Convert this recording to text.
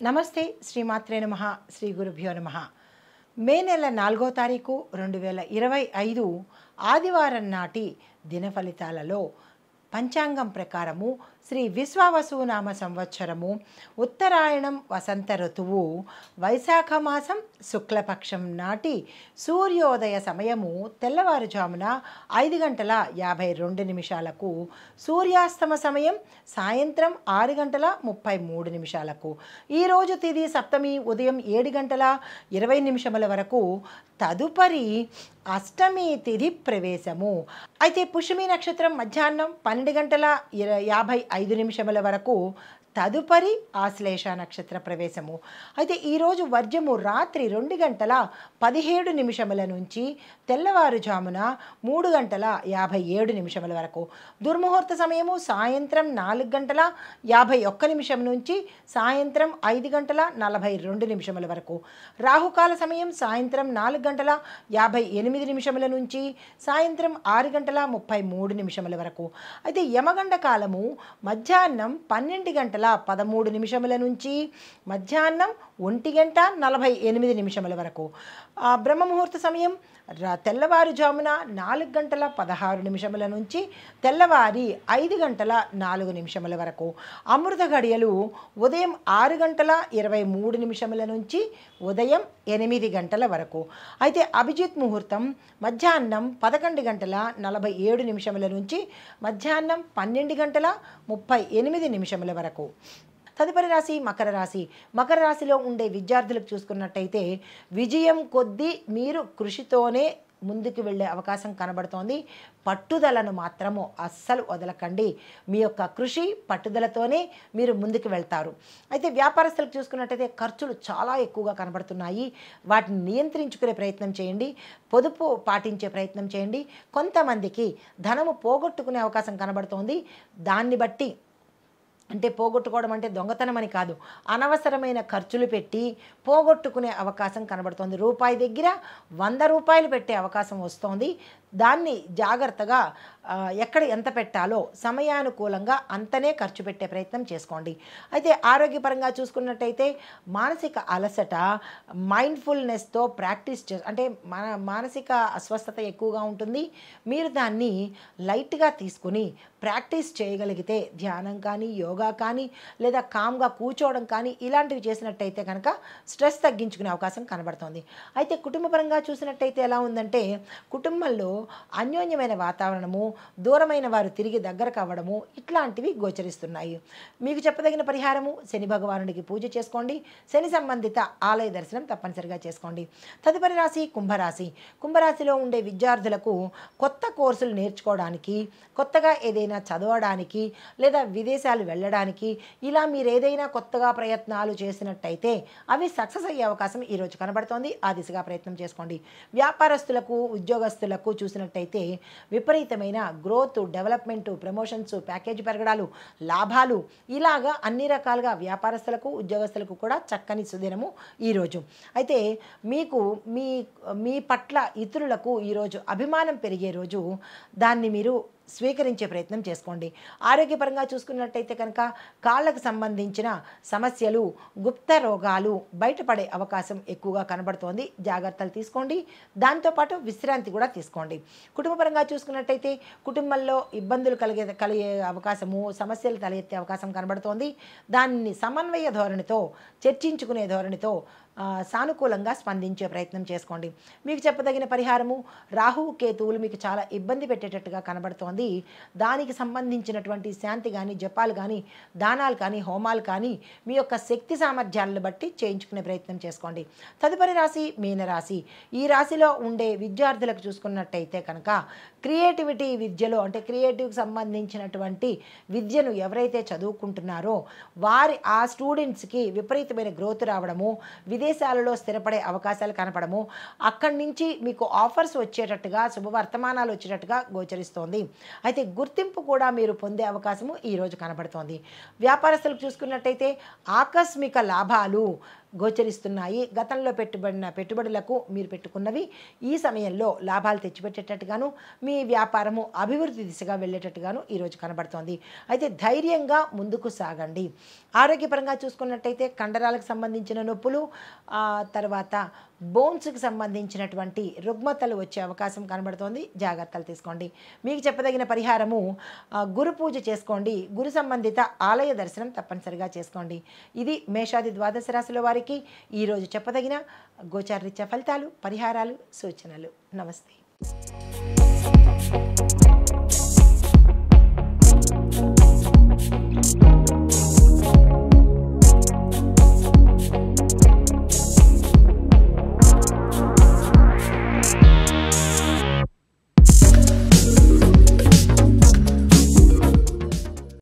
నమస్తే శ్రీమాత్రే నమః శ్రీ గురుభ్యో నమః. మే నెల 4వ తారీఖు 2025 ఆదివారం నాటి దిన ఫలితాలలో పంచాంగం ప్రకారము శ్రీ విశ్వావసునామ సంవత్సరము ఉత్తరాయణం వసంత ఋతువు వైశాఖ మాసం శుక్లపక్షం నాటి సూర్యోదయ సమయము తెల్లవారుజామున 5:52 సూర్యాస్తమ సమయం సాయంత్రం 6:33. ఈరోజు తిది సప్తమి ఉదయం 7:20 వరకు. తదుపరి అష్టమి తిథి ప్రవేశము. అయితే పుష్యమి నక్షత్రం మధ్యాహ్నం 12:55 వరకు. తదుపరి ఆశ్లేష నక్షత్ర ప్రవేశము. అయితే ఈరోజు వర్జము రాత్రి 2:17 నుంచి తెల్లవారుజామున 3:57 వరకు. దుర్ముహూర్త సమయము సాయంత్రం 4:51 నుంచి సాయంత్రం 5:42 వరకు. రాహుకాల సమయం సాయంత్రం 4:58 నుంచి సాయంత్రం 6:33 వరకు. అయితే యమగండ కాలము మధ్యాహ్నం 12:13 నుంచి మధ్యాహ్నం 1:48 వరకు. బ్రహ్మముహూర్త సమయం తెల్లవారుజామున 4:16 నుంచి తెల్లవారి 5:04 వరకు. అమృత గడియలు ఉదయం 6:23 నుంచి ఉదయం 8 వరకు. అయితే అభిజిత్ ముహూర్తం మధ్యాహ్నం 11:47 నుంచి మధ్యాహ్నం 12:38 వరకు. తదుపరి రాశి మకర రాశి. మకర రాశిలో ఉండే విద్యార్థులకు చూసుకున్నట్టయితే విజయం కొద్దీ మీరు కృషితోనే ముందుకు వెళ్ళే అవకాశం కనబడుతోంది. పట్టుదలను మాత్రము అస్సలు వదలకండి. మీ యొక్క కృషి పట్టుదలతోనే మీరు ముందుకు వెళ్తారు. అయితే వ్యాపారస్తులకు చూసుకున్నట్టయితే ఖర్చులు చాలా ఎక్కువగా కనబడుతున్నాయి. వాటిని నియంత్రించుకునే ప్రయత్నం చేయండి. పొదుపు పాటించే ప్రయత్నం చేయండి. కొంతమందికి ధనము పోగొట్టుకునే అవకాశం కనబడుతోంది. దాన్ని బట్టి అంటే పోగొట్టుకోవడం అంటే దొంగతనం అని కాదు, అనవసరమైన ఖర్చులు పెట్టి పోగొట్టుకునే అవకాశం కనబడుతోంది. రూపాయి దగ్గర 100 రూపాయలు పెట్టే అవకాశం వస్తోంది. దాన్ని జాగ్రత్తగా ఎక్కడ ఎంత పెట్టాలో సమయానుకూలంగా అంతనే ఖర్చు పెట్టే ప్రయత్నం చేసుకోండి. అయితే ఆరోగ్యపరంగా చూసుకున్నట్టయితే మానసిక అలసట, మైండ్ఫుల్నెస్తో ప్రాక్టీస్ అంటే మానసిక అస్వస్థత ఎక్కువగా ఉంటుంది. మీరు దాన్ని లైట్గా తీసుకుని ప్రాక్టీస్ చేయగలిగితే ధ్యానం కానీ యోగా కానీ లేదా కామ్గా కూర్చోవడం కానీ ఇలాంటివి చేసినట్టయితే కనుక స్ట్రెస్ తగ్గించుకునే అవకాశం కనబడుతుంది. అయితే కుటుంబపరంగా చూసినట్టయితే ఎలా ఉందంటే కుటుంబంలో అన్యోన్యమైన వాతావరణము, దూరమైన వారు తిరిగి దగ్గర కావడము ఇట్లాంటివి గోచరిస్తున్నాయి. మీకు చెప్పదగిన పరిహారము శని భగవానుడికి పూజ చేసుకోండి. శని సంబంధిత ఆలయ దర్శనం తప్పనిసరిగా చేసుకోండి. తదుపరి రాశి కుంభరాశి. కుంభరాశిలో ఉండే విద్యార్థులకు కొత్త కోర్సులు నేర్చుకోవడానికి, కొత్తగా ఏదైనా చదవడానికి లేదా విదేశాలు వెళ్ళడానికి ఇలా మీరు ఏదైనా కొత్తగా ప్రయత్నాలు చేసినట్టయితే అవి సక్సెస్ అయ్యే అవకాశం ఈరోజు కనబడుతోంది. ఆ దిశగా ప్రయత్నం చేసుకోండి. వ్యాపారస్తులకు ఉద్యోగస్తులకు చూసినట్టయితే విపరీతమైన గ్రోత్, డెవలప్మెంటు, ప్రమోషన్స్, ప్యాకేజీ పెరగడాలు, లాభాలు ఇలాగా అన్ని రకాలుగా వ్యాపారస్తులకు ఉద్యోగస్తులకు కూడా చక్కని సుదినము ఈరోజు. అయితే మీకు మీ పట్ల ఇతరులకు ఈరోజు అభిమానం పెరిగే రోజు. దాన్ని మీరు స్వీకరించే ప్రయత్నం చేసుకోండి. ఆరోగ్యపరంగా చూసుకున్నట్టయితే కనుక కాళ్ళకు సంబంధించిన సమస్యలు, గుప్త రోగాలు బయటపడే అవకాశం ఎక్కువగా కనబడుతోంది. జాగ్రత్తలు తీసుకోండి. దాంతోపాటు విశ్రాంతి కూడా తీసుకోండి. కుటుంబపరంగా చూసుకున్నట్టయితే కుటుంబంలో ఇబ్బందులు కలిగే అవకాశము, సమస్యలు తలెత్తే అవకాశం కనబడుతోంది. దాన్ని సమన్వయ ధోరణితో, చర్చించుకునే ధోరణితో సానుకూలంగా స్పందించే ప్రయత్నం చేసుకోండి. మీకు చెప్పదగిన పరిహారము రాహువు కేతువులు మీకు చాలా ఇబ్బంది పెట్టేటట్టుగా కనబడుతోంది. దానికి సంబంధించినటువంటి శాంతి కానీ, జపాలు కానీ, దానాలు కానీ, హోమాలు కానీ మీ యొక్క శక్తి సామర్థ్యాలను బట్టి చేయించుకునే ప్రయత్నం చేసుకోండి. తదుపరి రాశి మీనరాశి. ఈ రాశిలో ఉండే విద్యార్థులకు చూసుకున్నట్టయితే కనుక క్రియేటివిటీ విద్యలో అంటే క్రియేటివ్కి సంబంధించినటువంటి విద్యను ఎవరైతే చదువుకుంటున్నారో ఆ స్టూడెంట్స్కి విపరీతమైన గ్రోత్ రావడము, విదేశాలలో స్థిరపడే అవకాశాలు కనపడము, అక్కడి నుంచి మీకు ఆఫర్స్ వచ్చేటట్టుగా, శుభవర్తమానాలు వచ్చేటట్టుగా గోచరిస్తోంది. అయితే గుర్తింపు కూడా మీరు పొందే అవకాశము ఈరోజు కనబడుతోంది. వ్యాపారస్తులకు చూసుకున్నట్టయితే ఆకస్మిక లాభాలు, గోచరిస్తున్నాయి. గతంలో పెట్టుబడిన పెట్టుబడులకు మీరు పెట్టుకున్నవి ఈ సమయంలో లాభాలు తెచ్చిపెట్టేటట్టుగాను, మీ వ్యాపారము అభివృద్ధి దిశగా వెళ్ళేటట్టుగాను ఈరోజు కనబడుతోంది. అయితే ధైర్యంగా ముందుకు సాగండి. ఆరోగ్యపరంగా చూసుకున్నట్టయితే కండరాలకు సంబంధించిన నొప్పులు, తర్వాత బోన్స్కి సంబంధించినటువంటి రుగ్మతలు వచ్చే అవకాశం కనబడుతోంది. జాగ్రత్తలు తీసుకోండి. మీకు చెప్పదగిన పరిహారము గురు పూజ చేసుకోండి. గురు సంబంధిత ఆలయ దర్శనం తప్పనిసరిగా చేసుకోండి. ఇది మేషాది ద్వాదశ రాశుల వారికి ఈరోజు చెప్పదగిన గోచారరీత్యా ఫలితాలు, పరిహారాలు, సూచనలు. నమస్తే.